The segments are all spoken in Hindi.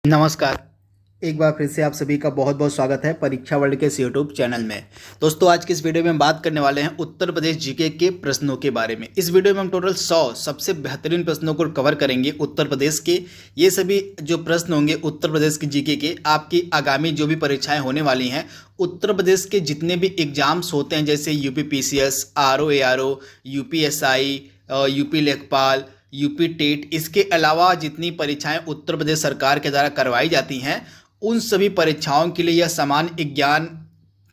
नमस्कार। एक बार फिर से आप सभी का बहुत बहुत स्वागत है परीक्षा वर्ल्ड के इस यूट्यूब चैनल में। दोस्तों, आज की इस वीडियो में हम बात करने वाले हैं उत्तर प्रदेश जीके के प्रश्नों के बारे में। इस वीडियो में हम टोटल 100 सबसे बेहतरीन प्रश्नों को कवर करेंगे उत्तर प्रदेश के। ये सभी जो प्रश्न होंगे उत्तर प्रदेश के जीके के, आपकी आगामी जो भी परीक्षाएं होने वाली हैं उत्तर प्रदेश के जितने भी एग्जाम्स होते हैं, जैसे UP PCS, RO ARO, UPSI, UP लेखपाल, यूपी टेट, इसके अलावा जितनी परीक्षाएं उत्तर प्रदेश सरकार के द्वारा करवाई जाती हैं उन सभी परीक्षाओं के लिए यह सामान्य विज्ञान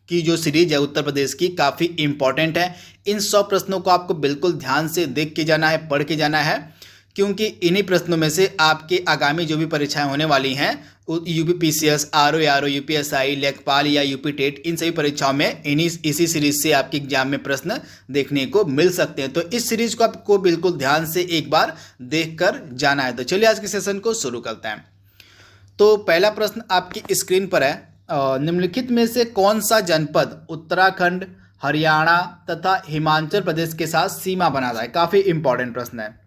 की जो सीरीज है उत्तर प्रदेश की काफ़ी इंपॉर्टेंट है। इन 100 प्रश्नों को आपको बिल्कुल ध्यान से देख के जाना है, पढ़ के जाना है, क्योंकि इन्हीं प्रश्नों में से आपके आगामी जो भी परीक्षाएं होने वाली हैं UP PCS, RO ARO, UPSI, लेखपाल या यूपी टेट, इन सभी परीक्षाओं में इसी सीरीज से आपके एग्जाम में प्रश्न देखने को मिल सकते हैं। तो इस सीरीज को आपको बिल्कुल ध्यान से एक बार देख कर जाना है। तो चलिए आज के सेशन को शुरू करते हैं। तो पहला प्रश्न आपकी स्क्रीन पर है, निम्नलिखित में से कौन सा जनपद उत्तराखंड, हरियाणा तथा हिमाचल प्रदेश के साथ सीमा बनाता है। काफ़ी इंपॉर्टेंट प्रश्न है।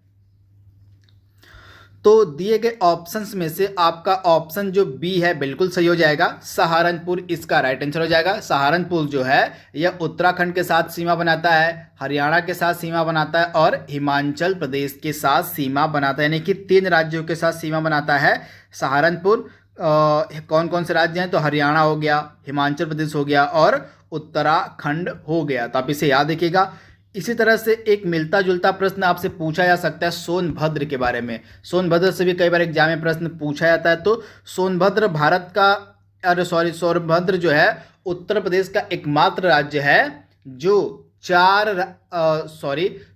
तो दिए गए ऑप्शंस में से आपका ऑप्शन जो बी है बिल्कुल सही हो जाएगा। सहारनपुर इसका राइट आंसर हो जाएगा। सहारनपुर जो है यह उत्तराखंड के साथ सीमा बनाता है, हरियाणा के साथ सीमा बनाता है और हिमाचल प्रदेश के साथ सीमा बनाता है, यानी कि 3 राज्यों के साथ सीमा बनाता है सहारनपुर। कौन कौन से राज्य हैं? तो हरियाणा हो गया, हिमाचल प्रदेश हो गया और उत्तराखंड हो गया। तो आप इसे याद रखिएगा। इसी तरह से एक मिलता जुलता प्रश्न आपसे पूछा जा सकता है सोनभद्र के बारे में। सोनभद्र से भी कई बार एग्जाम में प्रश्न पूछा जाता है। तो सोनभद्र सोनभद्र जो है उत्तर प्रदेश का एकमात्र राज्य है जो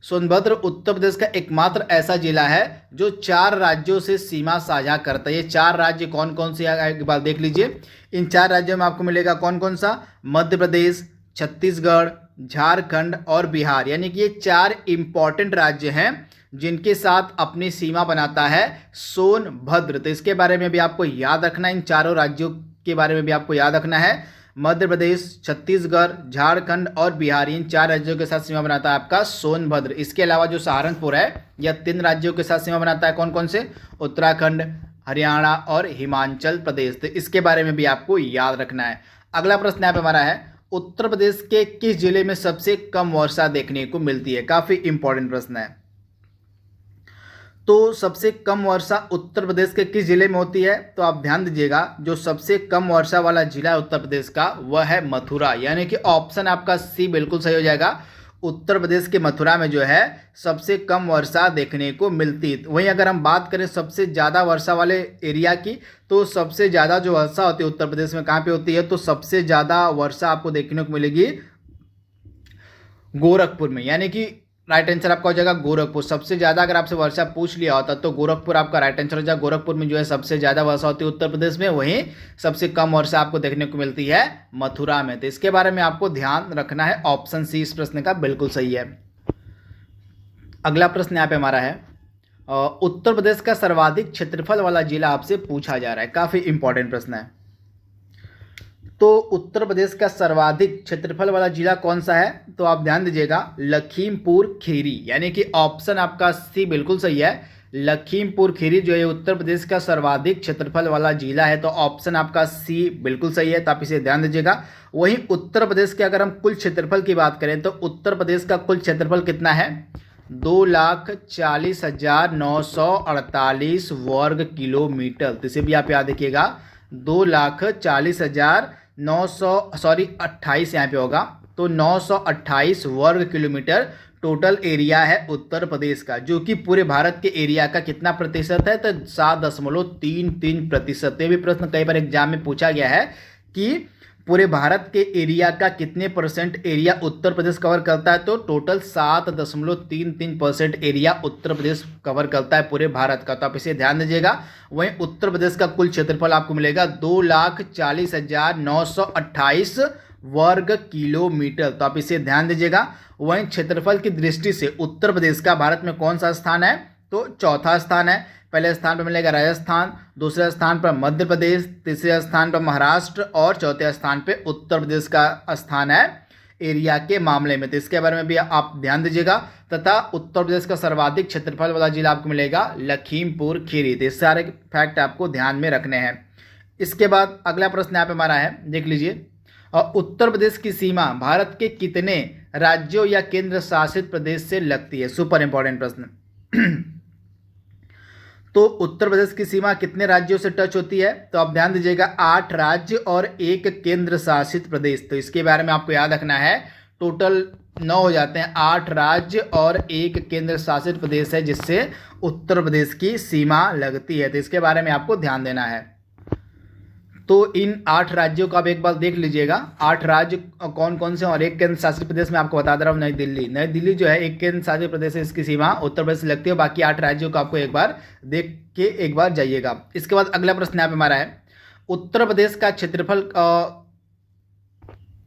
सोनभद्र उत्तर प्रदेश का एकमात्र ऐसा जिला है जो 4 राज्यों से सीमा साझा करता है। ये 4 राज्य कौन कौन से एक बार देख लीजिए। इन 4 राज्यों में आपको मिलेगा कौन कौन सा? मध्य प्रदेश, छत्तीसगढ़, झारखंड और बिहार, यानी कि ये 4 इंपॉर्टेंट राज्य हैं जिनके साथ अपनी सीमा बनाता है सोनभद्र। तो इसके बारे में भी आपको याद रखना है, इन चारों राज्यों के बारे में भी आपको याद रखना है। मध्य प्रदेश, छत्तीसगढ़, झारखंड और बिहार, इन 4 राज्यों के साथ सीमा बनाता है आपका सोनभद्र। इसके अलावा जो सहारनपुर है यह 3 राज्यों के साथ सीमा बनाता है। कौन कौन से? उत्तराखंड, हरियाणा और हिमाचल प्रदेश। तो इसके बारे में भी आपको याद रखना है। अगला प्रश्न यहाँ पे हमारा है, उत्तर प्रदेश के किस जिले में सबसे कम वर्षा देखने को मिलती है। काफी इंपॉर्टेंट प्रश्न है। तो सबसे कम वर्षा उत्तर प्रदेश के किस जिले में होती है? तो आप ध्यान दीजिएगा, जो सबसे कम वर्षा वाला जिला है उत्तर प्रदेश का वह है मथुरा, यानी कि ऑप्शन आपका सी बिल्कुल सही हो जाएगा। उत्तर प्रदेश के मथुरा में जो है सबसे कम वर्षा देखने को मिलती है। वहीं अगर हम बात करें सबसे ज़्यादा वर्षा वाले एरिया की, तो सबसे ज़्यादा जो वर्षा होती है उत्तर प्रदेश में कहाँ पे होती है? तो सबसे ज़्यादा वर्षा आपको देखने को मिलेगी गोरखपुर में, यानी कि राइट आंसर आपका हो जाएगा गोरखपुर। सबसे ज़्यादा अगर आपसे वर्षा पूछ लिया होता तो गोरखपुर आपका राइट आंसर हो जाएगा। गोरखपुर में जो है सबसे ज़्यादा वर्षा होती है उत्तर प्रदेश में, वहीं सबसे कम वर्षा आपको देखने को मिलती है मथुरा में। तो इसके बारे में आपको ध्यान रखना है। ऑप्शन सी इस प्रश्न का बिल्कुल सही है। अगला प्रश्न यहाँ पे हमारा है, उत्तर प्रदेश का सर्वाधिक क्षेत्रफल वाला जिला आपसे पूछा जा रहा है। काफ़ी इंपॉर्टेंट प्रश्न है। तो उत्तर प्रदेश का सर्वाधिक क्षेत्रफल वाला जिला कौन सा है? तो आप ध्यान दीजिएगा, लखीमपुर खीरी, यानी कि ऑप्शन आपका सी बिल्कुल सही है। लखीमपुर खीरी जो है उत्तर प्रदेश का सर्वाधिक क्षेत्रफल वाला जिला है। तो ऑप्शन आपका सी बिल्कुल सही है, तो आप इसे ध्यान दीजिएगा। वहीं उत्तर प्रदेश के अगर हम कुल क्षेत्रफल की बात करें तो उत्तर प्रदेश का कुल क्षेत्रफल कितना है? 2,40,948 वर्ग किलोमीटर। तो इसे भी आप याद रखिएगा, 2,40,928 यहाँ पे होगा। तो 928 वर्ग किलोमीटर टोटल एरिया है उत्तर प्रदेश का, जो कि पूरे भारत के एरिया का कितना प्रतिशत है? तो 7.33%। ये भी प्रश्न कई बार एग्जाम में पूछा गया है कि पूरे भारत के एरिया का कितने percent area Uttar Pradesh cover करता है? तो total 7.33% area Uttar Pradesh cover करता है पूरे भारत का। तो आप इसे ध्यान दीजिएगा। वहीं उत्तर प्रदेश का कुल क्षेत्रफल आपको मिलेगा 2,40,928 वर्ग किलोमीटर। तो आप इसे ध्यान दीजिएगा। वहीं क्षेत्रफल की दृष्टि से उत्तर प्रदेश का भारत में कौन सा स्थान है? तो चौथा स्थान है। पहले स्थान पर मिलेगा राजस्थान, दूसरे स्थान पर मध्य प्रदेश, तीसरे स्थान पर महाराष्ट्र और चौथे स्थान पर उत्तर प्रदेश का स्थान है। एरिया के मामले में, तो इसके बारे में भी आप ध्यान दीजिएगा। तथा उत्तर प्रदेश का सर्वाधिक क्षेत्रफल वाला जिला आपको मिलेगा लखीमपुर खीरी। तो इस सारे फैक्ट आपको ध्यान में रखने हैं। इसके बाद अगला प्रश्न यहाँ पे हमारा है, देख लीजिए। उत्तर प्रदेश की सीमा भारत के कितने राज्यों या केंद्र शासित प्रदेश से लगती है? सुपर इंपॉर्टेंट प्रश्न। तो उत्तर प्रदेश की सीमा कितने राज्यों से टच होती है? तो आप ध्यान दीजिएगा, 8 राज्य और 1 केंद्र शासित प्रदेश। तो इसके बारे में आपको याद रखना है, टोटल 9 हो जाते हैं। 8 राज्य और 1 केंद्र शासित प्रदेश है जिससे उत्तर प्रदेश की सीमा लगती है। तो इसके बारे में आपको ध्यान देना है। तो इन 8 राज्यों को आप एक बार देख लीजिएगा, 8 राज्य कौन कौन से, और 1 केंद्र शासित प्रदेश में आपको बता दे रहा हूँ, नई दिल्ली। नई दिल्ली जो है 1 केंद्र शासित प्रदेश है, इसकी सीमा उत्तर प्रदेश से लगती है। बाकी 8 राज्यों को आपको एक बार देख के एक बार जाइएगा। इसके बाद अगला प्रश्न यहाँ पे हमारा है, उत्तर प्रदेश का क्षेत्रफल,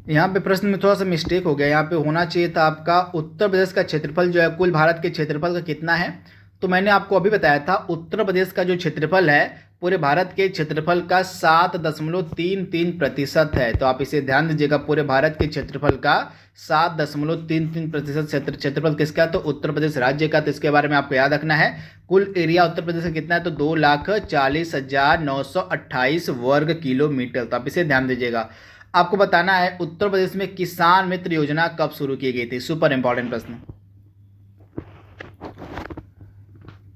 यहाँ पे प्रश्न में थोड़ा सा मिस्टेक हो गया, यहाँ पे होना चाहिए था आपका उत्तर प्रदेश का क्षेत्रफल जो है कुल भारत के क्षेत्रफल का कितना है। तो मैंने आपको अभी बताया था उत्तर प्रदेश का जो क्षेत्रफल है पूरे भारत के क्षेत्रफल का 7.33% है। तो आप इसे ध्यान दीजिएगा, पूरे भारत के क्षेत्रफल का 7.33% क्षेत्रफल किसका? तो उत्तर प्रदेश राज्य का। तो इसके बारे में आपको याद रखना है। कुल एरिया उत्तर प्रदेश का कितना है? तो 2,40,928 वर्ग किलोमीटर। तो आप इसे ध्यान दीजिएगा। आपको बताना है उत्तर प्रदेश में किसान मित्र योजना कब शुरू की गई थी? सुपर इंपॉर्टेंट प्रश्न।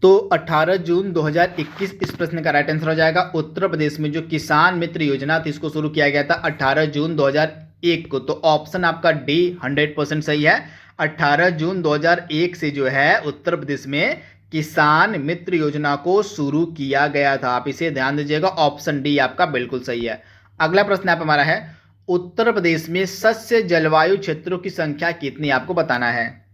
तो 18 जून 2021 इस प्रश्न का राइट आंसर हो जाएगा। उत्तर प्रदेश में जो किसान मित्र योजना थी इसको शुरू किया गया था 18 जून 2001 को। तो ऑप्शन आपका डी 100% सही है। 18 जून 2001 से जो है उत्तर प्रदेश में किसान मित्र योजना को शुरू किया गया था। आप इसे ध्यान दीजिएगा, ऑप्शन डी आपका बिल्कुल सही है। अगला प्रश्न आप हमारा है, उत्तर प्रदेश में सस्य जलवायु क्षेत्रों की संख्या कितनी आपको बताना है।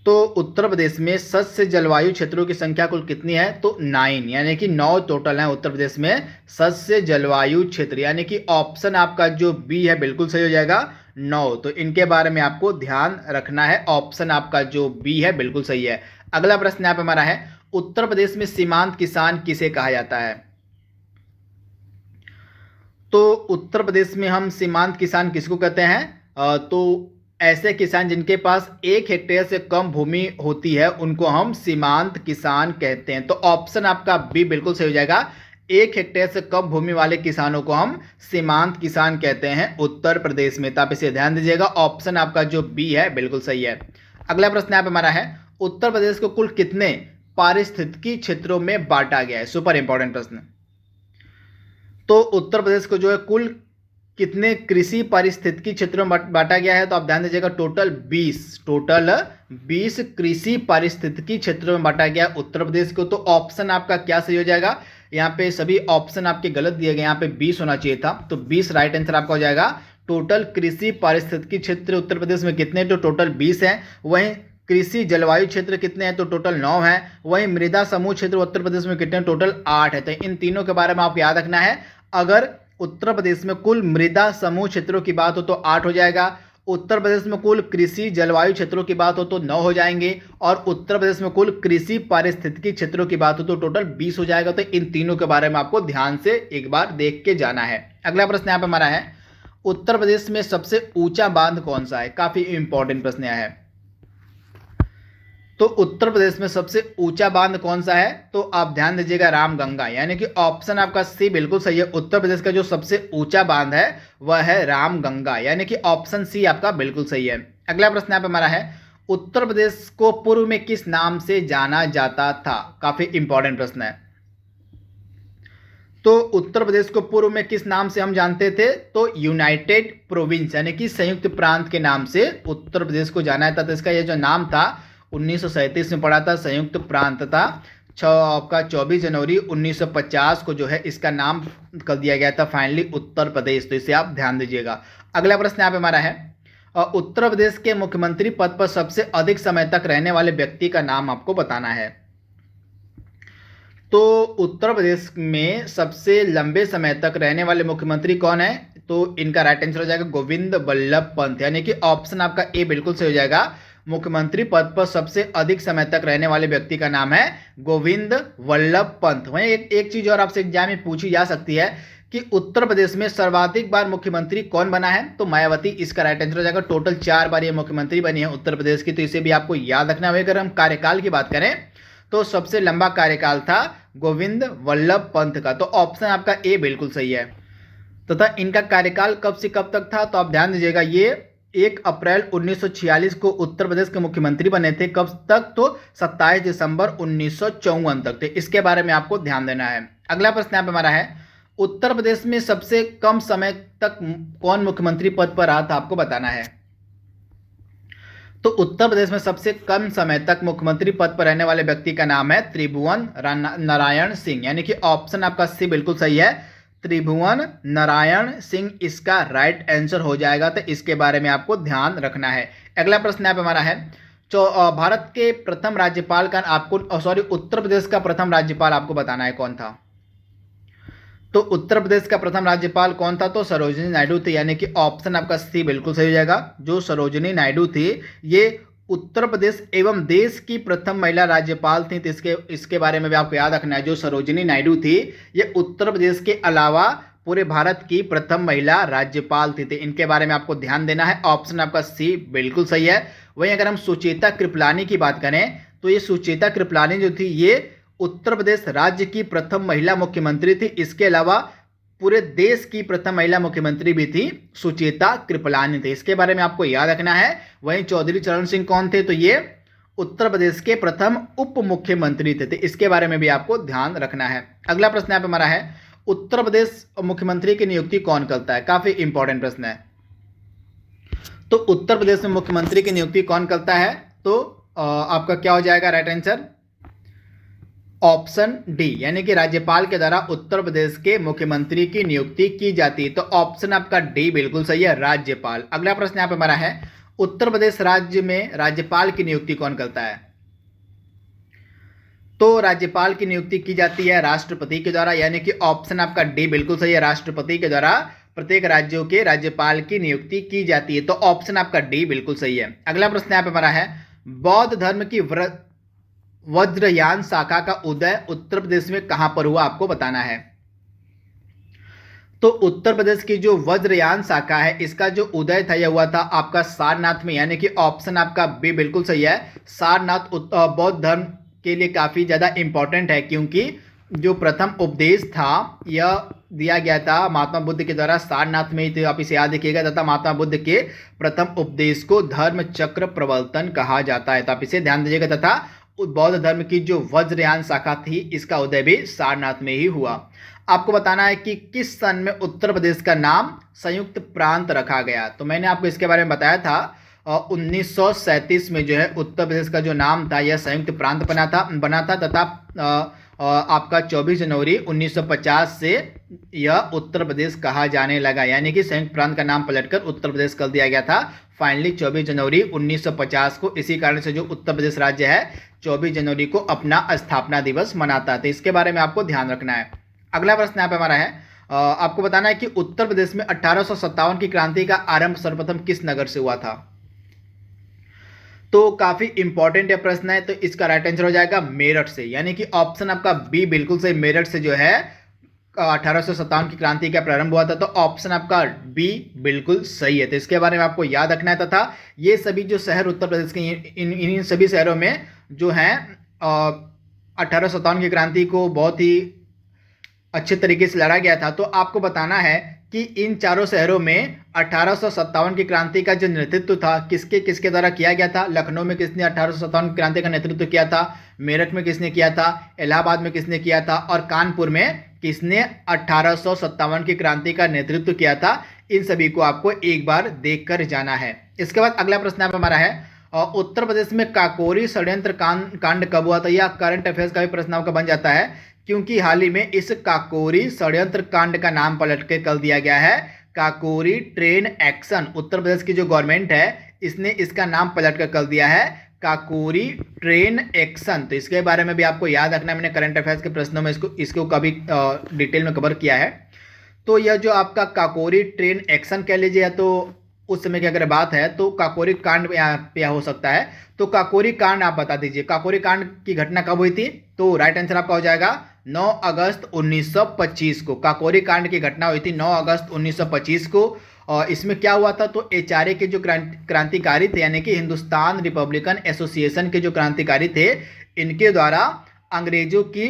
तो उत्तर प्रदेश में सस्य जलवायु क्षेत्रों की संख्या कुल कितनी है? तो 9, यानी कि 9 टोटल है उत्तर प्रदेश में सस्य जलवायु क्षेत्र, यानी कि ऑप्शन आपका जो बी है बिल्कुल सही हो जाएगा, 9। तो इनके बारे में आपको ध्यान रखना है, ऑप्शन आपका जो बी है बिल्कुल सही है। अगला प्रश्न यहाँ पे हमारा है, उत्तर प्रदेश में सीमांत किसान किसे कहा जाता है? तो उत्तर प्रदेश में हम सीमांत किसान किसको कहते हैं? तो ऐसे किसान जिनके पास 1 हेक्टेयर से कम भूमि होती है उनको हम सीमांत किसान कहते हैं। तो ऑप्शन आपका बी बिल्कुल सही हो जाएगा, 1 हेक्टेयर से कम भूमि वाले किसानों को हम सीमांत किसान कहते हैं उत्तर प्रदेश में। तो आप इसे ध्यान दीजिएगा, ऑप्शन आपका जो बी है बिल्कुल सही है। अगला प्रश्न यहाँ पे हमारा है, उत्तर प्रदेश को कुल कितने पारिस्थितिकी क्षेत्रों में बांटा गया है? सुपर इंपॉर्टेंट प्रश्न। तो उत्तर प्रदेश को जो है कुल कितने कृषि पारिस्थितिकी क्षेत्रों में बांटा गया है? तो आप ध्यान दीजिएगा, टोटल 20 कृषि पारिस्थितिकी क्षेत्रों में बांटा गया उत्तर प्रदेश को। तो ऑप्शन आपका क्या सही हो जाएगा? यहाँ पे सभी ऑप्शन आपके गलत दिए गए, यहाँ पे 20 होना चाहिए था। तो 20 राइट आंसर आपका हो जाएगा। टोटल कृषि पारिस्थितिकी क्षेत्र उत्तर प्रदेश में कितने? तो टोटल 20 है। वहीं कृषि जलवायु क्षेत्र कितने हैं? तो टोटल 9 है। वहीं मृदा समूह क्षेत्र उत्तर प्रदेश में कितने? टोटल 8 है। तो इन तीनों के बारे में आपको याद रखना है। अगर उत्तर प्रदेश में कुल मृदा समूह क्षेत्रों की बात हो तो 8 हो जाएगा, उत्तर प्रदेश में कुल कृषि जलवायु क्षेत्रों की बात हो तो 9 हो जाएंगे, और उत्तर प्रदेश में कुल कृषि पारिस्थितिकी क्षेत्रों की बात हो तो टोटल 20 हो जाएगा। तो इन तीनों के बारे में आपको ध्यान से एक बार देख के जाना है। अगला प्रश्न यहाँ पे हमारा है, उत्तर प्रदेश में सबसे ऊंचा बांध कौन सा है? काफी इंपॉर्टेंट प्रश्न है। तो उत्तर प्रदेश में सबसे ऊंचा बांध कौन सा है? तो आप ध्यान दीजिएगा, रामगंगा, यानी कि ऑप्शन आपका सी बिल्कुल सही है। उत्तर प्रदेश का जो सबसे ऊंचा बांध है वह है रामगंगा, यानी कि ऑप्शन सी आपका बिल्कुल सही है। अगला प्रश्न यहाँ पे हमारा है, उत्तर प्रदेश को पूर्व में किस नाम से जाना जाता था? काफी इंपॉर्टेंट प्रश्न है। तो उत्तर प्रदेश को पूर्व में किस नाम से हम जानते थे? तो यूनाइटेड प्रोविंस, यानी कि संयुक्त प्रांत के नाम से उत्तर प्रदेश को जाना था। तो इसका ये जो नाम था 1937 में पड़ा था, संयुक्त प्रांत था। आपका 24 जनवरी 1950 को जो है इसका नाम कर दिया गया था फाइनली उत्तर प्रदेश। तो इसे आप ध्यान दीजिएगा। अगला प्रश्न यहाँ पे हमारा है, उत्तर प्रदेश के मुख्यमंत्री पद पर सबसे अधिक समय तक रहने वाले व्यक्ति का नाम आपको बताना है। तो उत्तर प्रदेश में सबसे लंबे समय तक रहने वाले मुख्यमंत्री कौन है? तो इनका राइट आंसर हो जाएगा गोविंद वल्लभ पंत, यानी कि ऑप्शन आपका ए बिल्कुल सही हो जाएगा। मुख्यमंत्री पद पर सबसे अधिक समय तक रहने वाले व्यक्ति का नाम है गोविंद वल्लभ पंत। वहीं एक चीज और आपसे एग्जाम में पूछी जा सकती है कि उत्तर प्रदेश में सर्वाधिक बार मुख्यमंत्री कौन बना है? तो मायावती इसका राइट आंसर हो जाएगा। टोटल 4 बार ये मुख्यमंत्री बनी है उत्तर प्रदेश की, तो इसे भी आपको याद रखना होगा। अगर हम कार्यकाल की बात करें तो सबसे लंबा कार्यकाल था गोविंद वल्लभ पंत का, तो ऑप्शन आपका ए बिल्कुल सही है। तथा इनका कार्यकाल कब से कब तक था? तो आप ध्यान दीजिएगा, ये 1 अप्रैल 1946 को उत्तर प्रदेश के मुख्यमंत्री बने थे। कब तक? तो 27 दिसंबर 1954 तक थे। इसके बारे में आपको ध्यान देना है। अगला प्रश्न यहाँ पे हमारा है, उत्तर प्रदेश में सबसे कम समय तक कौन मुख्यमंत्री पद पर रहा था? आपको बताना है। तो उत्तर प्रदेश में सबसे कम समय तक मुख्यमंत्री पद पर रहने वाले व्यक्ति का नाम है त्रिभुवन नारायण सिंह, यानी कि ऑप्शन आपका सी बिल्कुल सही है। त्रिभुवन नारायण सिंह इसका राइट आंसर हो जाएगा, तो इसके बारे में आपको ध्यान रखना है। अगला प्रश्न यहाँ पे हमारा है, भारत के प्रथम राज्यपाल का आपको उत्तर प्रदेश का प्रथम राज्यपाल आपको बताना है कौन था? तो उत्तर प्रदेश का प्रथम राज्यपाल कौन था? तो सरोजिनी नायडू थी, यानी कि ऑप्शन आपका सी बिल्कुल सही हो जाएगा। जो सरोजिनी नायडू थी ये उत्तर प्रदेश एवं देश की प्रथम महिला राज्यपाल थी, तो इसके बारे में भी आपको याद रखना है। जो सरोजिनी नायडू थी ये उत्तर प्रदेश के अलावा पूरे भारत की प्रथम महिला राज्यपाल थी, तो इनके बारे में आपको ध्यान देना है। ऑप्शन आपका सी बिल्कुल सही है। वहीं अगर हम सुचेता कृपलानी की बात करें तो ये सुचेता कृपलानी जो थी ये उत्तर प्रदेश राज्य की प्रथम महिला मुख्यमंत्री थी। इसके अलावा पूरे देश की प्रथम महिला मुख्यमंत्री भी थी सुचेता कृपलानी थी, इसके बारे में आपको याद रखना है। वहीं चौधरी चरण सिंह कौन थे? तो ये उत्तर प्रदेश के प्रथम उप मुख्यमंत्री थे, तो इसके बारे में भी आपको ध्यान रखना है। अगला प्रश्न यहाँ पे हमारा है, उत्तर प्रदेश मुख्यमंत्री की नियुक्ति कौन करता है? काफी इंपॉर्टेंट प्रश्न है। तो उत्तर प्रदेश में मुख्यमंत्री की नियुक्ति कौन करता है? तो आपका क्या हो जाएगा राइट आंसर? ऑप्शन डी, यानी कि राज्यपाल के द्वारा उत्तर प्रदेश के मुख्यमंत्री की नियुक्ति की जाती है, तो ऑप्शन आपका डी बिल्कुल सही है, राज्यपाल। अगला प्रश्न यहाँ पे हमारा है, उत्तर प्रदेश राज्य में राज्यपाल की नियुक्ति कौन करता है? तो राज्यपाल की नियुक्ति की जाती है राष्ट्रपति के द्वारा, यानी कि ऑप्शन आपका डी बिल्कुल सही है, राष्ट्रपति के द्वारा प्रत्येक राज्यों के राज्यपाल की नियुक्ति की जाती है, तो ऑप्शन आपका डी बिल्कुल सही है। अगला प्रश्न यहाँ पे हमारा है, बौद्ध धर्म की वज्रयान शाखा का उदय उत्तर प्रदेश में कहां पर हुआ? आपको बताना है। तो उत्तर प्रदेश की जो वज्रयान शाखा है इसका जो उदय था यह हुआ था आपका सारनाथ में, यानी कि ऑप्शन आपका बी बिल्कुल सही है। सारनाथ बौद्ध धर्म के लिए काफी ज्यादा इंपॉर्टेंट है, क्योंकि जो प्रथम उपदेश था यह दिया गया था महात्मा बुद्ध के द्वारा सारनाथ में ही, तो आप इसे याद रखिएगा। तथा महात्मा बुद्ध के प्रथम उपदेश को धर्म चक्र प्रवर्तन कहा जाता है, तो आप इसे ध्यान दीजिएगा। तथा बौद्ध धर्म की जो वज्रयान शाखा थी इसका उदय भी सारनाथ में ही हुआ। आपको बताना है कि किस सन में उत्तर प्रदेश का नाम संयुक्त प्रांत रखा गया? तो मैंने आपको इसके बारे में बताया था 1937 में जो है उत्तर प्रदेश का जो नाम था यह संयुक्त प्रांत बना था तथा आपका 24 जनवरी 1950 से यह उत्तर प्रदेश कहा जाने लगा, यानी कि संयुक्त प्रांत का नाम पलटकर उत्तर प्रदेश कर दिया गया था फाइनली 24 जनवरी 1950 को। इसी कारण से जो उत्तर प्रदेश राज्य है 24 जनवरी को अपना स्थापना दिवस मनाता है, तो इसके बारे में आपको ध्यान रखना है। अगला प्रश्न यहाँ पे हमारा है, आपको बताना है कि उत्तर प्रदेश में 1857 की क्रांति का आरंभ सर्वप्रथम किस नगर से हुआ था? तो काफी इंपॉर्टेंट प्रश्न है, तो इसका राइट आंसर हो जाएगा मेरठ से, यानी कि ऑप्शन आपका बी बिल्कुल सही, मेरठ से जो है 1857 की क्रांति का प्रारंभ हुआ था, तो ऑप्शन आपका बी बिल्कुल सही है, तो इसके बारे में आपको याद रखना है। तथा ये सभी जो शहर उत्तर प्रदेश के इन सभी शहरों में जो हैं 1857 की क्रांति को बहुत ही अच्छे तरीके से लड़ा गया था। तो आपको बताना है कि इन चारों शहरों में 1857 की क्रांति का जो नेतृत्व था किसके किसके द्वारा किया गया था? लखनऊ में किसने 1857 क्रांति का नेतृत्व किया था? मेरठ में किसने किया था? इलाहाबाद में किसने किया था? और कानपुर में किसने 1857 की क्रांति का नेतृत्व किया था? इन सभी को आपको एक बार देख कर जाना है। इसके बाद अगला प्रश्न आप हमारा है, उत्तर प्रदेश में काकोरी षड्यंत्र कांड कब हुआ था? यह करंट अफेयर्स का भी प्रश्न आपका बन जाता है, क्योंकि हाल ही में इस काकोरी षड्यंत्र कांड का नाम पलट के कर दिया गया है काकोरी ट्रेन एक्शन। उत्तर प्रदेश की जो गवर्नमेंट है इसने इसका नाम पलट कर दिया है काकोरी ट्रेन एक्शन, तो इसके बारे में भी आपको याद रखना है। मैंने करंट अफेयर्स के प्रश्नों में इसको कभी डिटेल में कवर किया है। तो यह जो आपका काकोरी ट्रेन एक्शन कह लीजिए, तो उस समय की अगर बात है तो काकोरी कांड यहाँ पे हो सकता है, तो काकोरी कांड आप बता दीजिए, काकोरी कांड की घटना कब हुई थी? तो राइट आंसर आपका हो जाएगा 9 अगस्त 1925 को काकोरी कांड की घटना हुई थी 9 अगस्त 1925 को। और इसमें क्या हुआ था, तो एचआरए के जो क्रांतिकारी थे यानी कि हिंदुस्तान रिपब्लिकन एसोसिएशन के जो क्रांतिकारी थे, इनके द्वारा अंग्रेजों की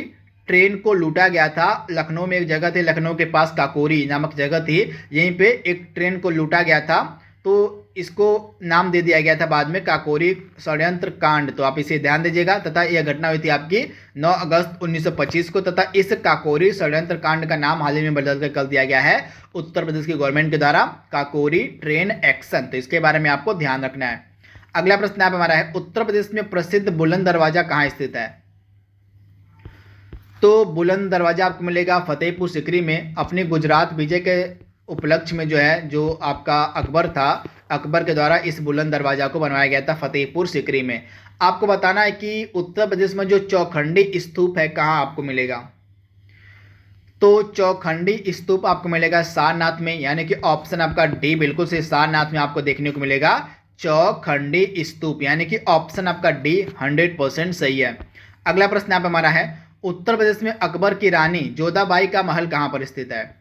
ट्रेन को लूटा गया था। लखनऊ में एक जगह थी, लखनऊ के पास काकोरी नामक जगह थी, यहीं पे एक ट्रेन को लूटा गया था, तो इसको नाम दे दिया गया था बाद में काकोरी षड्यंत्र कांड। तो आप इसे ध्यान दीजिएगा। तथा यह घटना हुई थी आपकी 9 अगस्त 1925 को। तथा इस काकोरी षड्यंत्र कांड का नाम हाल ही में बदल कर दिया गया है उत्तर प्रदेश की गवर्नमेंट के द्वारा काकोरी ट्रेन एक्शन। तो इसके बारे में आपको ध्यान रखना है। अगला प्रश्न आप हमारा है, उत्तर प्रदेश में प्रसिद्ध बुलंद दरवाजा कहाँ स्थित है? तो बुलंद दरवाजा आपको मिलेगा फतेहपुर सीकरी में। अपने गुजरात विजय के उपलक्ष्य में जो है, जो आपका अकबर था, अकबर के द्वारा इस बुलंद दरवाजा को बनवाया गया था फतेहपुर सीकरी में। आपको बताना है कि उत्तर प्रदेश में जो चौखंडी स्तूप है कहाँ आपको मिलेगा? तो चौखंडी स्तूप आपको मिलेगा सारनाथ में, यानी कि ऑप्शन आपका डी बिल्कुल से सारनाथ में आपको देखने को मिलेगा चौखंडी स्तूप, यानी कि ऑप्शन आपका डी 100% सही है। अगला प्रश्न आप हमारा है, उत्तर प्रदेश में अकबर की रानी जोधाबाई का महल कहाँ पर स्थित है?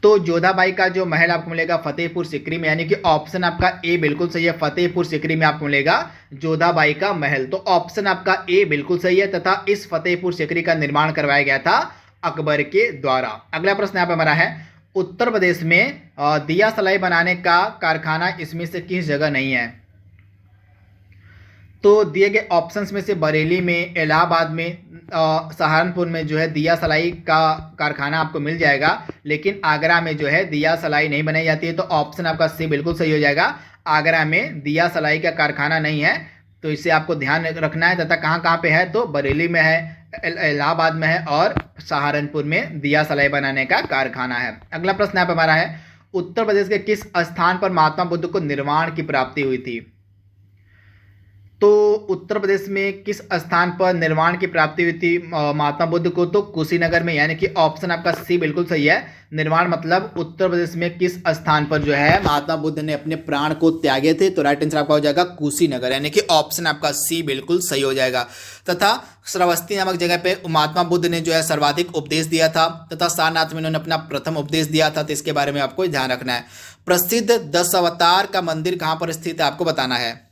तो जोधाबाई का जो महल आपको मिलेगा फतेहपुर सीकरी में, यानी कि ऑप्शन आपका ए बिल्कुल सही है। फतेहपुर सीकरी में आपको मिलेगा जोधाबाई का महल, तो ऑप्शन आपका ए बिल्कुल सही है। तथा इस फतेहपुर सीकरी का निर्माण करवाया गया था अकबर के द्वारा। अगला प्रश्न यहाँ पे हमारा है, उत्तर प्रदेश में दिया सलाई बनाने का कारखाना इसमें से किस जगह नहीं है? तो दिए गए ऑप्शंस में से बरेली में, इलाहाबाद में, सहारनपुर में जो है दिया सलाई का कारखाना आपको मिल जाएगा, लेकिन आगरा में जो है दिया सलाई नहीं बनाई जाती है। तो ऑप्शन आपका सी बिल्कुल सही हो जाएगा, आगरा में दिया सलाई का कारखाना नहीं है। तो इसे आपको ध्यान रखना है। तथा कहाँ कहाँ पे है, तो बरेली में है, इलाहाबाद में है और सहारनपुर में दिया सलाई बनाने का कारखाना है। अगला प्रश्न यहाँ पे हमारा है, उत्तर प्रदेश के किस स्थान पर महात्मा बुद्ध को निर्वाण की प्राप्ति हुई थी? तो उत्तर प्रदेश में किस स्थान पर निर्वाण की प्राप्ति हुई थी महात्मा बुद्ध को? तो कुशीनगर में, यानी कि ऑप्शन आपका सी बिल्कुल सही है। निर्वाण मतलब उत्तर प्रदेश में किस स्थान पर जो है महात्मा बुद्ध ने अपने प्राण को त्यागे थे? तो राइट आंसर आपका हो जाएगा कुशीनगर, यानी कि ऑप्शन आपका सी बिल्कुल सही हो जाएगा। तथा श्रावस्ती नामक जगह पे महात्मा बुद्ध ने जो है सर्वाधिक उपदेश दिया था। तथा सारनाथ में उन्होंने अपना प्रथम उपदेश दिया था। तो इसके बारे में आपको ध्यान रखना है। प्रसिद्ध 10 अवतार का मंदिर कहाँ पर स्थित है आपको बताना है।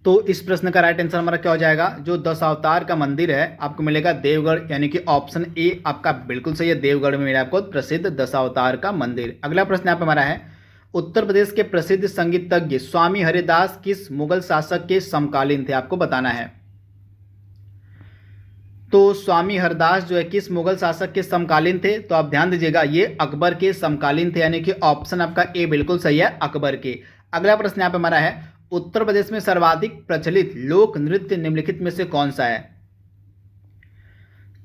तो इस प्रश्न का राइट आंसर हमारा क्या हो जाएगा, जो 10 अवतार का मंदिर है आपको मिलेगा देवगढ़, यानी कि ऑप्शन ए आपका बिल्कुल सही है। देवगढ़ में मिला आपको प्रसिद्ध 10 अवतार का मंदिर। अगला प्रश्न यहाँ पे हमारा है, उत्तर प्रदेश के प्रसिद्ध संगीतज्ञ स्वामी हरिदास किस मुगल शासक के समकालीन थे आपको बताना है। तो स्वामी हरदास जो है किस मुगल शासक के समकालीन थे? तो आप ध्यान दीजिएगा, ये अकबर के समकालीन थे, यानी कि ऑप्शन आपका ए बिल्कुल सही है, अकबर के। अगला प्रश्न यहाँ पे हमारा है, उत्तर प्रदेश में सर्वाधिक प्रचलित लोक नृत्य निम्नलिखित में से कौन सा है?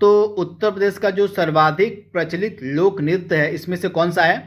तो उत्तर प्रदेश का जो सर्वाधिक प्रचलित लोक नृत्य है इसमें से कौन सा है?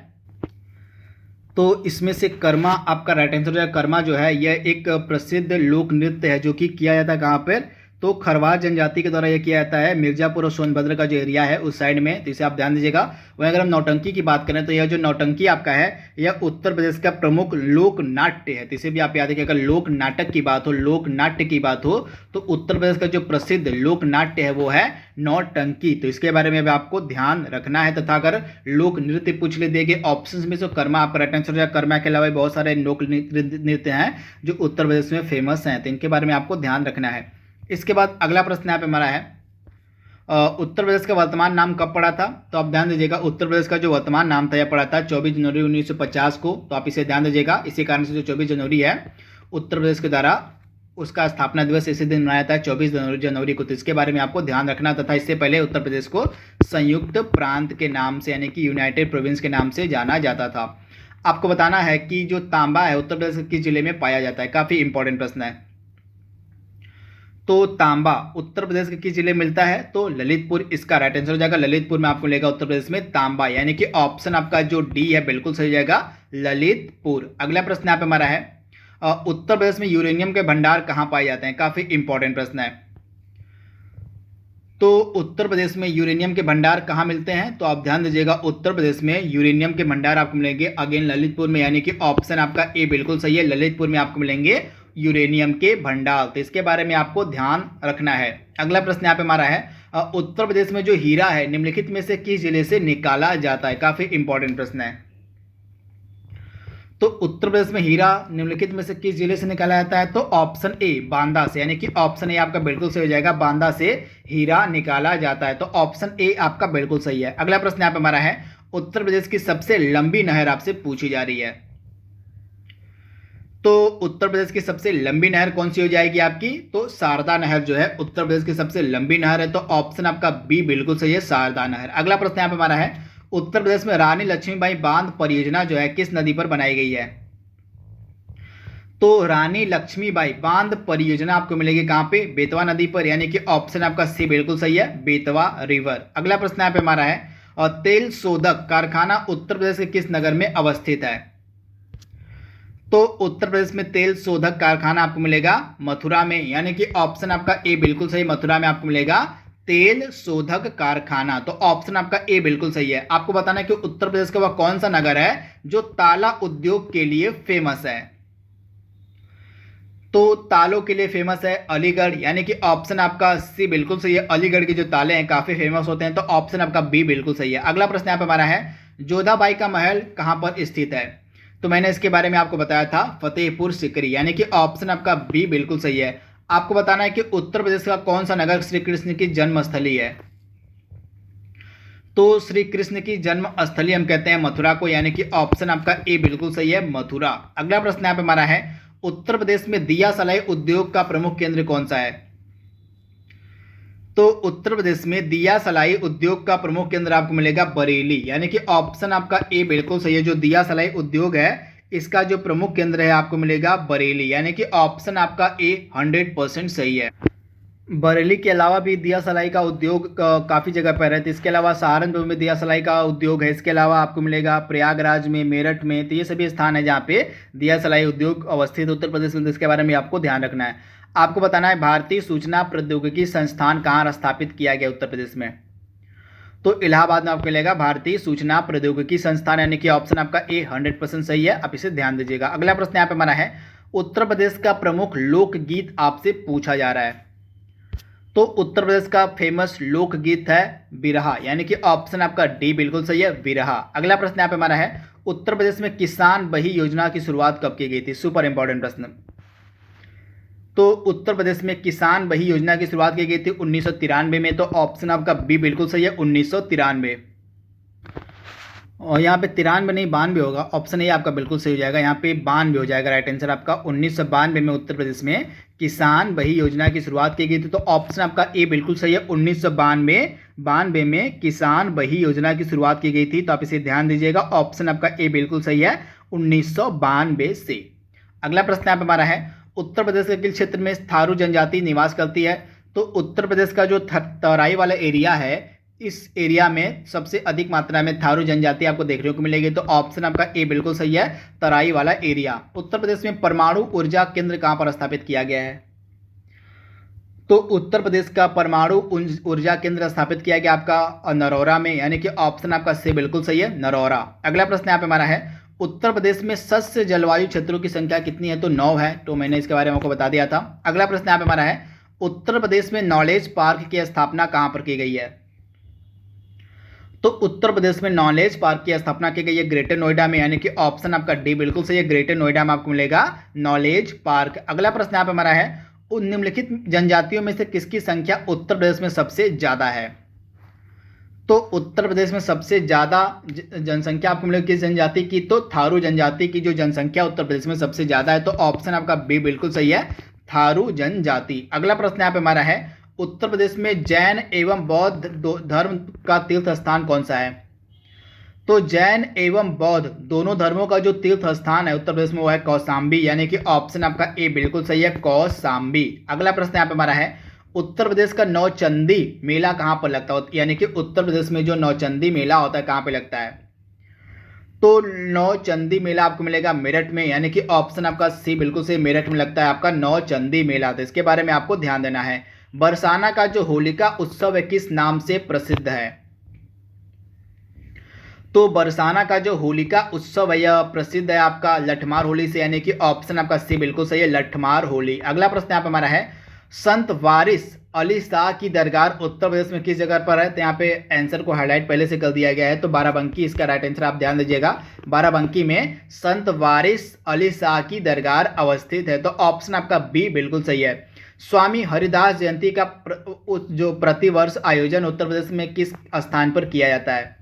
तो इसमें से कर्मा आपका राइट आंसर है। कर्मा जो है यह एक प्रसिद्ध लोक नृत्य है जो कि किया जाता है कहाँ पर? तो खरवार जनजाति के द्वारा यह किया जाता है मिर्जापुर और सोनभद्र का जो एरिया है उस साइड में। तो इसे आप ध्यान दीजिएगा। वहीं अगर हम नौटंकी की बात करें तो यह जो नौटंकी आपका है यह उत्तर प्रदेश का प्रमुख लोक नाट्य है। तो इसे भी आप याद रखिए, अगर लोक नाटक की बात हो, लोक नाट्य की बात हो, तो उत्तर प्रदेश का जो प्रसिद्ध लोक नाट्य है वो है नौटंकी। तो इसके बारे में भी आपको ध्यान रखना है। तथा अगर लोक नृत्य पूछ ले दिए गए ऑप्शन में तो कर्मा आपका राइट आंसर है। कर्मा के अलावा बहुत सारे लोक नृत्य हैं जो उत्तर प्रदेश में फेमस हैं, तो इनके बारे में आपको ध्यान रखना है। इसके बाद अगला प्रश्न यहाँ पे हमारा है, उत्तर प्रदेश का वर्तमान नाम कब पड़ा था? तो आप ध्यान दीजिएगा, उत्तर प्रदेश का जो वर्तमान नाम था यह पड़ा था 24 जनवरी 1950 को। तो आप इसे ध्यान दीजिएगा। इसी कारण से जो 24 जनवरी है उत्तर प्रदेश के द्वारा उसका स्थापना दिवस इसी दिन मनाया था 24 जनवरी को। तो इसके बारे में आपको ध्यान रखना। तथा इससे पहले उत्तर प्रदेश को संयुक्त प्रांत के नाम से, यानी कि यूनाइटेड प्रोविंस के नाम से जाना जाता था। आपको बताना है कि जो तांबा है उत्तर प्रदेश किस जिले में पाया जाता है? काफी इंपॉर्टेंट प्रश्न है। तो तांबा उत्तर प्रदेश के किस जिले में मिलता है? तो ललितपुर इसका राइट आंसर हो जाएगा। ललितपुर में आपको मिलेगा उत्तर प्रदेश में तांबा, यानी कि ऑप्शन आपका जो डी है बिल्कुल सही हो जाएगा, ललितपुर। अगला प्रश्न यहाँ पे हमारा है, उत्तर प्रदेश में यूरेनियम के भंडार कहाँ पाए जाते हैं? काफी इंपॉर्टेंट प्रश्न है। तो उत्तर प्रदेश में यूरेनियम के भंडार कहाँ मिलते हैं? तो आप ध्यान दीजिएगा, उत्तर प्रदेश में यूरेनियम के भंडार आपको मिलेंगे अगेन ललितपुर में, यानी कि ऑप्शन आपका ए बिल्कुल सही है, ललितपुर में आपको मिलेंगे यूरेनियम के भंडार, तो इसके बारे में आपको ध्यान रखना है। अगला प्रश्न यहाँ पे हमारा है उत्तर प्रदेश में जो हीरा है निम्नलिखित में से किस जिले से निकाला जाता है। काफी इंपॉर्टेंट प्रश्न है। तो उत्तर प्रदेश में हीरा निम्नलिखित में से किस जिले से निकाला जाता है, तो ऑप्शन ए बांदा से, यानी कि ऑप्शन ए आपका बिल्कुल सही हो जाएगा, बांदा से हीरा निकाला जाता है। तो ऑप्शन ए आपका बिल्कुल सही है। अगला प्रश्न यहाँ पे हमारा है उत्तर प्रदेश की सबसे लंबी नहर आपसे पूछी जा रही है। तो उत्तर प्रदेश की सबसे लंबी नहर कौन सी हो जाएगी आपकी, तो शारदा नहर जो है उत्तर प्रदेश की सबसे लंबी नहर है। तो ऑप्शन आपका बी बिल्कुल सही है, शारदा नहर। अगला प्रश्न यहाँ पे हमारा है उत्तर प्रदेश में रानी लक्ष्मीबाई बांध परियोजना जो है किस नदी पर बनाई गई है। तो रानी लक्ष्मीबाई बांध परियोजना आपको मिलेगी कहां पे, बेतवा नदी पर, यानी कि ऑप्शन आपका सी बिल्कुल सही है, बेतवा रिवर। अगला प्रश्न यहाँ पे हमारा है और तेल शोधक कारखाना उत्तर प्रदेश के किस नगर में अवस्थित है। तो उत्तर प्रदेश में तेल शोधक कारखाना आपको मिलेगा मथुरा में, यानी कि ऑप्शन आपका ए बिल्कुल सही, मथुरा में आपको मिलेगा तेल शोधक कारखाना। तो ऑप्शन आपका ए बिल्कुल सही है। आपको बताना है कि उत्तर प्रदेश का वह कौन सा नगर है जो ताला उद्योग के लिए फेमस है। तो तालों के लिए फेमस है अलीगढ़, यानी कि ऑप्शन आपका सी बिल्कुल सही है, अलीगढ़ के जो ताले हैं काफी फेमस होते हैं। तो ऑप्शन आपका बी बिल्कुल सही है। अगला प्रश्न यहाँ पे हमारा है जोधाबाई का महल कहां पर स्थित है। तो मैंने इसके बारे में आपको बताया था फतेहपुर सिकरी, यानी कि ऑप्शन आपका बी बिल्कुल सही है। आपको बताना है कि उत्तर प्रदेश का कौन सा नगर श्री कृष्ण की जन्मस्थली है। तो श्री कृष्ण की जन्मस्थली हम कहते हैं मथुरा को, यानी कि ऑप्शन आपका ए बिल्कुल सही है, मथुरा। अगला प्रश्न यहाँ पे हमारा है उत्तर प्रदेश में दिया सलाई उद्योग का प्रमुख केंद्र कौन सा है। तो उत्तर प्रदेश में दिया सलाई उद्योग का प्रमुख केंद्र आपको मिलेगा बरेली, यानी कि ऑप्शन आपका ए बिल्कुल सही है। जो दिया सलाई उद्योग है इसका जो प्रमुख केंद्र है आपको मिलेगा बरेली, यानी कि ऑप्शन आपका ए 100% सही है। बरेली के अलावा भी दिया सलाई का उद्योग काफ़ी जगह पर है। तो इसके अलावा सहारनपुर में दिया सलाई का उद्योग है। इसके अलावा आपको मिलेगा प्रयागराज में, मेरठ में। तो ये सभी स्थान है जहाँ पे दिया सलाई उद्योग अवस्थित उत्तर प्रदेश में। इसके बारे में आपको ध्यान रखना है। आपको बताना है भारतीय सूचना प्रौद्योगिकी संस्थान कहाँ स्थापित किया गया उत्तर प्रदेश में। तो इलाहाबाद में आपको मिलेगा भारतीय सूचना प्रौद्योगिकी संस्थान, यानी कि ऑप्शन आपका ए 100% सही है। आप इसे ध्यान दीजिएगा। अगला प्रश्न यहाँ पे हमारा है उत्तर प्रदेश का प्रमुख लोकगीत आपसे पूछा जा रहा है। तो उत्तर प्रदेश का फेमस लोकगीत है बिरहा, यानी कि ऑप्शन आपका डी बिल्कुल सही है, बिरहा। अगला प्रश्न यहाँ पे हमारा है उत्तर प्रदेश में किसान बही योजना की शुरुआत कब की गई थी। सुपर इंपॉर्टेंट प्रश्न। तो उत्तर प्रदेश में किसान बही योजना की शुरुआत की गई थी 1993 में। तो ऑप्शन आपका बी बिल्कुल सही है, 1993। और यहाँ पे 93 नहीं 92 होगा, ऑप्शन ए आपका बिल्कुल सही हो जाएगा। यहाँ पे 92 हो जाएगा राइट आंसर आपका। 1992 में उत्तर प्रदेश में किसान बही योजना की शुरुआत की गई थी। तो ऑप्शन आपका ए बिल्कुल सही है, 1992 में किसान बही योजना की शुरुआत की गई थी। तो आप इसे ध्यान दीजिएगा, ऑप्शन आपका ए बिल्कुल सही है, 1992 से। अगला प्रश्न यहाँ पे हमारा है उत्तर प्रदेश के किस क्षेत्र में थारू जनजाति निवास करती है। तो उत्तर प्रदेश का जो तराई वाला एरिया है, इस एरिया में सबसे अधिक मात्रा में थारू जनजाति आपको देखने को मिलेगी। तो ऑप्शन आपका ए बिल्कुल सही है, तराई वाला एरिया। उत्तर प्रदेश में परमाणु ऊर्जा केंद्र कहां पर स्थापित किया गया है। तो उत्तर प्रदेश का परमाणु ऊर्जा केंद्र स्थापित किया गया आपका नरौरा में, यानी कि ऑप्शन आपका सी बिल्कुल सही है, नरौरा। अगला प्रश्न यहाँ पे हमारा है उत्तर प्रदेश में सस्य जलवायु क्षेत्रों की संख्या कितनी है। तो 9 है। तो मैंने इसके बारे में आपको बता दिया था। अगला प्रश्न यहाँ पे हमारा है उत्तर प्रदेश में नॉलेज पार्क की स्थापना कहां पर की गई है। तो उत्तर प्रदेश में नॉलेज पार्क की स्थापना की गई है ग्रेटर नोएडा में, यानी कि ऑप्शन आपका डी बिल्कुल सही है, ग्रेटर नोएडा में आपको मिलेगा नॉलेज पार्क। अगला प्रश्न यहाँ पे हमारा है उन निम्नलिखित जनजातियों में से किसकी संख्या उत्तर प्रदेश में सबसे ज्यादा है। तो उत्तर प्रदेश में सबसे ज्यादा जनसंख्या आपको मिलेगी किस जनजाति की। तो थारू जनजाति की जो जनसंख्या उत्तर प्रदेश में सबसे ज्यादा है। तो ऑप्शन आपका बी बिल्कुल सही है, थारू जनजाति। अगला प्रश्न यहाँ पे हमारा है उत्तर प्रदेश में जैन एवं बौद्ध धर्म का तीर्थ स्थान कौन सा है। तो जैन एवं बौद्ध दोनों धर्मों का जो तीर्थ स्थान है उत्तर प्रदेश में वो है कौशाम्बी, यानी कि ऑप्शन आपका ए बिल्कुल सही है, कौशाम्बी। अगला प्रश्न यहाँ पे हमारा है उत्तर प्रदेश का नौचंदी मेला कहाँ पर लगता है, यानी कि उत्तर प्रदेश में जो नौचंदी मेला होता है कहाँ पे लगता है। तो नौचंदी मेला आपको मिलेगा मेरठ में, यानी कि ऑप्शन आपका सी बिल्कुल सही, मेरठ में लगता है आपका नौचंदी मेला। तो इसके बारे में आपको ध्यान देना है। बरसाना का जो होलिका उत्सव है किस नाम से प्रसिद्ध है। तो बरसाना का जो होलिका उत्सव है यह प्रसिद्ध है आपका लठमार होली से, यानी कि ऑप्शन आपका सी बिल्कुल सही है, लठमार होली। अगला प्रश्न यहाँ पे हमारा है संत वारिस अली शाह की दरगाह उत्तर प्रदेश में किस जगह पर है? तो यहाँ पे आंसर को हाईलाइट पहले से कर दिया गया है, तो बाराबंकी इसका राइट आंसर आप ध्यान दीजिएगा। बाराबंकी में संत वारिस अली शाह की दरगाह अवस्थित है, तो ऑप्शन आपका बी बिल्कुल सही है। स्वामी हरिदास जयंती का जो प्रतिवर्ष आयोजन उत्तर प्रदेश में किस स्थान पर किया जाता है?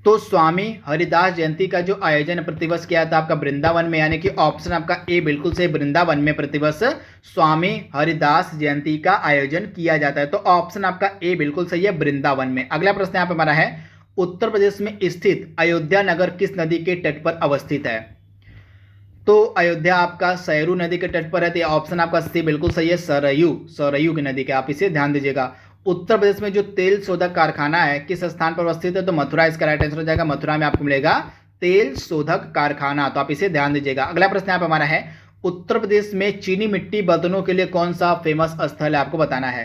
तो स्वामी हरिदास जयंती का जो आयोजन प्रतिवर्ष किया था आपका वृंदावन में, यानी कि ऑप्शन आपका ए बिल्कुल से वृंदावन में प्रतिवर्ष स्वामी हरिदास जयंती का आयोजन किया जाता है, तो ऑप्शन आपका ए बिल्कुल सही है, वृंदावन में। अगला प्रश्न यहाँ पे हमारा है उत्तर प्रदेश में स्थित अयोध्या नगर किस नदी के तट पर अवस्थित है? तो अयोध्या आपका सरयू नदी के तट पर है, तो ऑप्शन आपका सी बिल्कुल सही है, सरयू की नदी का, आप इसे ध्यान दीजिएगा। उत्तर प्रदेश में जो तेल शोधक कारखाना है किस स्थान पर अवस्थित है? तो मथुरा इसका राइट आंसर हो जाएगा, मथुरा में आपको मिलेगा तेल शोधक कारखाना, तो आप इसे ध्यान दीजिएगा। अगला प्रश्न यहाँ पे हमारा है उत्तर प्रदेश में चीनी मिट्टी बर्तनों के लिए कौन सा फेमस स्थल है, आपको बताना है।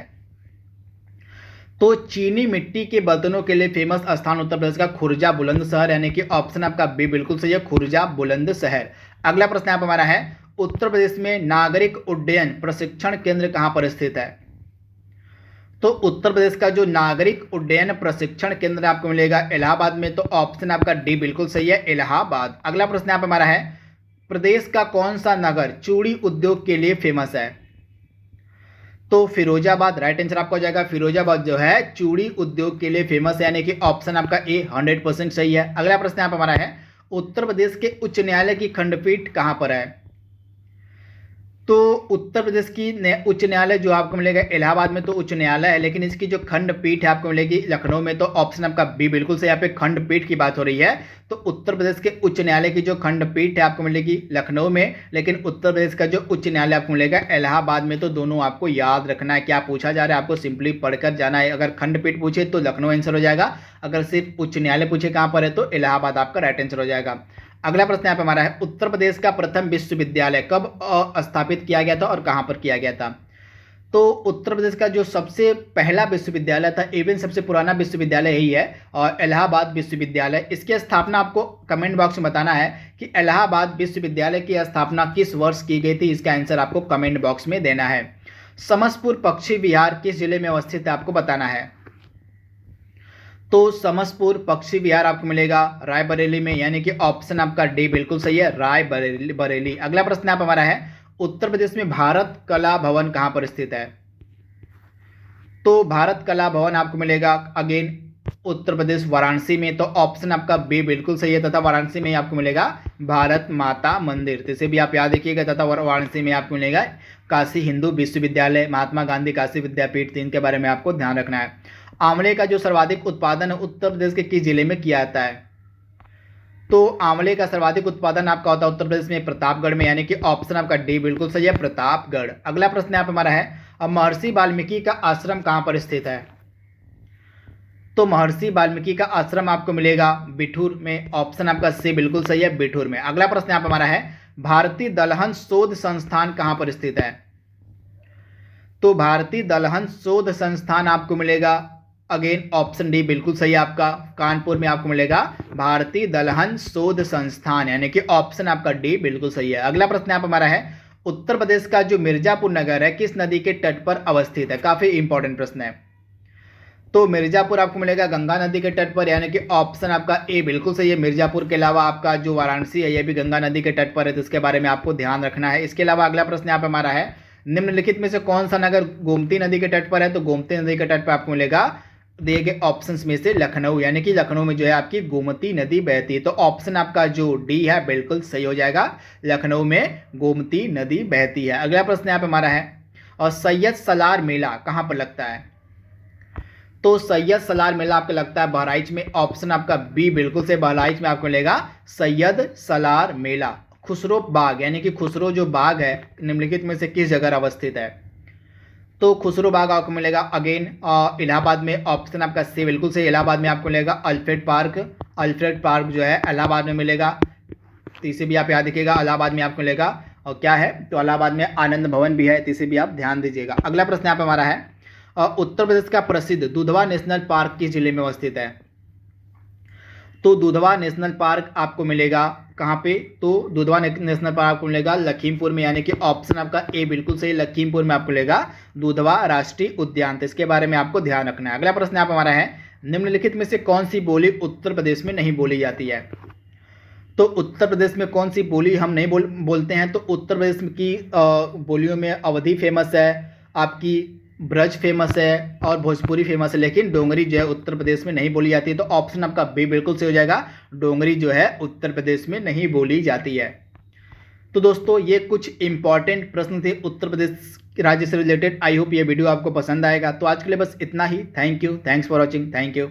तो चीनी मिट्टी के बर्तनों के लिए फेमस स्थान उत्तर प्रदेश का खुर्जा बुलंदशहर, यानी कि ऑप्शन आपका बी बिल्कुल सही है, खुर्जा बुलंदशहर। अगला प्रश्न यहाँ पे हमारा है उत्तर प्रदेश में नागरिक उड्डयन प्रशिक्षण केंद्र कहाँ पर स्थित है? तो उत्तर प्रदेश का जो नागरिक उड्डयन प्रशिक्षण केंद्र आपको मिलेगा इलाहाबाद में, तो ऑप्शन आपका डी बिल्कुल सही है, इलाहाबाद। अगला प्रश्न यहाँ पे हमारा है प्रदेश का कौन सा नगर चूड़ी उद्योग के लिए फेमस है? तो फिरोजाबाद राइट आंसर आपका हो जाएगा, फिरोजाबाद जो है चूड़ी उद्योग के लिए फेमस है, यानी कि ऑप्शन आपका ए 100% सही है। अगला प्रश्न यहाँ पे हमारा है उत्तर प्रदेश के उच्च न्यायालय की खंडपीठ कहाँ पर है? तो उत्तर प्रदेश की उच्च न्यायालय जो आपको मिलेगा इलाहाबाद में, तो उच्च न्यायालय है, लेकिन इसकी जो खंडपीठ है आपको मिलेगी लखनऊ में, तो ऑप्शन आपका बी बिल्कुल से यहाँ पे खंडपीठ की बात हो रही है, तो उत्तर प्रदेश के उच्च न्यायालय की जो खंडपीठ है आपको मिलेगी लखनऊ में, लेकिन उत्तर प्रदेश का जो उच्च न्यायालय आपको मिलेगा इलाहाबाद में। तो दोनों आपको याद रखना है, क्या पूछा जा रहा है आपको सिंपली पढ़कर जाना है। अगर खंडपीठ पूछे तो लखनऊ आंसर हो जाएगा, अगर सिर्फ उच्च न्यायालय पूछे कहाँ पर है तो इलाहाबाद आपका राइट आंसर हो जाएगा। अगला प्रश्न यहाँ पे हमारा है उत्तर प्रदेश का प्रथम विश्वविद्यालय कब स्थापित किया गया था और कहाँ पर किया गया था? तो उत्तर प्रदेश का जो सबसे पहला विश्वविद्यालय था, इवन सबसे पुराना विश्वविद्यालय यही है, और इलाहाबाद विश्वविद्यालय। इसकी स्थापना आपको कमेंट बॉक्स में बताना है कि इलाहाबाद विश्वविद्यालय की स्थापना किस वर्ष की गई थी, इसका आंसर आपको कमेंट बॉक्स में देना है। समसपुर पक्षी विहार किस जिले में अवस्थित है, आपको बताना है। तो समसपुर पक्षी विहार आपको मिलेगा रायबरेली में, यानी कि ऑप्शन आपका डी बिल्कुल सही है, रायबरेली। अगला प्रश्न आप हमारा है उत्तर प्रदेश में भारत कला भवन कहां पर स्थित है? तो भारत कला भवन आपको मिलेगा अगेन उत्तर प्रदेश वाराणसी में, तो ऑप्शन आपका बी बिल्कुल सही है, तथा वाराणसी में आपको मिलेगा भारत माता मंदिर, तो इसे भी आप याद रखिएगा। तथा वाराणसी में आपको मिलेगा काशी हिंदू विश्वविद्यालय, महात्मा गांधी काशी विद्यापीठ, इनके बारे में आपको ध्यान रखना है। आंवले का जो सर्वाधिक उत्पादन उत्तर प्रदेश के किस जिले में किया जाता है? तो आंवले का सर्वाधिक उत्पादन आपका होता है उत्तर प्रदेश में प्रतापगढ़ में, यानी कि ऑप्शन आपका डी बिल्कुल सही है, प्रतापगढ़। अगला प्रश्न यहाँ पे हमारा है अब महर्षि वाल्मीकि का आश्रम कहाँ पर स्थित है? तो महर्षि वाल्मीकि का आश्रम आपको मिलेगा बिठूर में, ऑप्शन आपका सी बिल्कुल सही है, बिठूर में। अगला प्रश्न यहाँ पे हमारा है भारतीय दलहन शोध संस्थान कहाँ पर स्थित है? तो भारतीय दलहन शोध संस्थान आपको मिलेगा अगेन ऑप्शन डी बिल्कुल सही है आपका, कानपुर में आपको मिलेगा भारतीय दलहन शोध संस्थान, यानी कि ऑप्शन आपका डी बिल्कुल सही है। अगला प्रश्न यहाँ पर हमारा है उत्तर प्रदेश का जो मिर्जापुर नगर है किस नदी के तट पर अवस्थित है? काफी इंपॉर्टेंट प्रश्न है। तो मिर्जापुर आपको मिलेगा गंगा नदी के तट पर, यानी कि ऑप्शन आपका ए बिल्कुल सही है। मिर्जापुर के अलावा आपका जो वाराणसी है यह भी गंगा नदी के तट पर है, तो इसके बारे में आपको ध्यान रखना है। इसके अलावा अगला प्रश्न यहाँ पे हमारा है निम्नलिखित में से कौन सा नगर गोमती नदी के तट पर है? तो गोमती नदी के तट पर आपको मिलेगा दिए गए ऑप्शंस में से लखनऊ, यानी कि लखनऊ में जो है आपकी गोमती नदी बहती है, तो ऑप्शन आपका जो डी है बिल्कुल सही हो जाएगा, लखनऊ में गोमती नदी बहती है। अगला प्रश्न यहाँ पे हमारा है और सैयद सलार मेला कहाँ पर लगता है? तो सैयद सलार मेला आपको लगता है बहराइच में, ऑप्शन आपका बी बिल्कुल से, बहराइच में आपको मिलेगा सैयद सलार मेला। खुसरो बाग यानी कि खुसरो जो बाग है निम्नलिखित में से किस जगह अवस्थित है? तो खुसरो बाग आपको मिलेगा अगेन इलाहाबाद में, ऑप्शन आपका सी बिल्कुल से, इलाहाबाद में आपको मिलेगा अल्फ्रेड पार्क जो है इलाहाबाद में मिलेगा, तो इसे भी आप याद रखिएगा, इलाहाबाद में आपको मिलेगा। और क्या है तो इलाहाबाद में आनंद भवन भी है, तो इसे भी आप ध्यान दीजिएगा। अगला प्रश्न यहाँ पे हमारा है उत्तर प्रदेश का प्रसिद्ध दुधवा नेशनल पार्क किस जिले में अवस्थित है? तो दुधवा नेशनल पार्क आपको मिलेगा कहाँ पे, तो दुधवा नेशनल पार्क आपको मिलेगा लखीमपुर में, यानी कि ऑप्शन आपका ए बिल्कुल सही, लखीमपुर में आपको मिलेगा दुधवा राष्ट्रीय उद्यान। तो इसके बारे में आपको ध्यान रखना है। अगला प्रश्न आप हमारा है, निम्नलिखित में से कौन सी बोली उत्तर प्रदेश में नहीं बोली जाती है। तो उत्तर प्रदेश में कौन सी बोली हम नहीं बोलते हैं, तो उत्तर प्रदेश की बोलियों में अवधी फेमस है, आपकी ब्रज फेमस है और भोजपुरी फेमस है, लेकिन डोंगरी जो है उत्तर प्रदेश में नहीं बोली जाती है। तो ऑप्शन आपका बी बिल्कुल सही हो जाएगा, डोंगरी जो है उत्तर प्रदेश में नहीं बोली जाती है। तो दोस्तों ये कुछ इंपॉर्टेंट प्रश्न थे उत्तर प्रदेश राज्य से रिलेटेड। आई होप ये वीडियो आपको पसंद आएगा। तो आज के लिए बस इतना ही। Thank you, thanks for watching, thank you.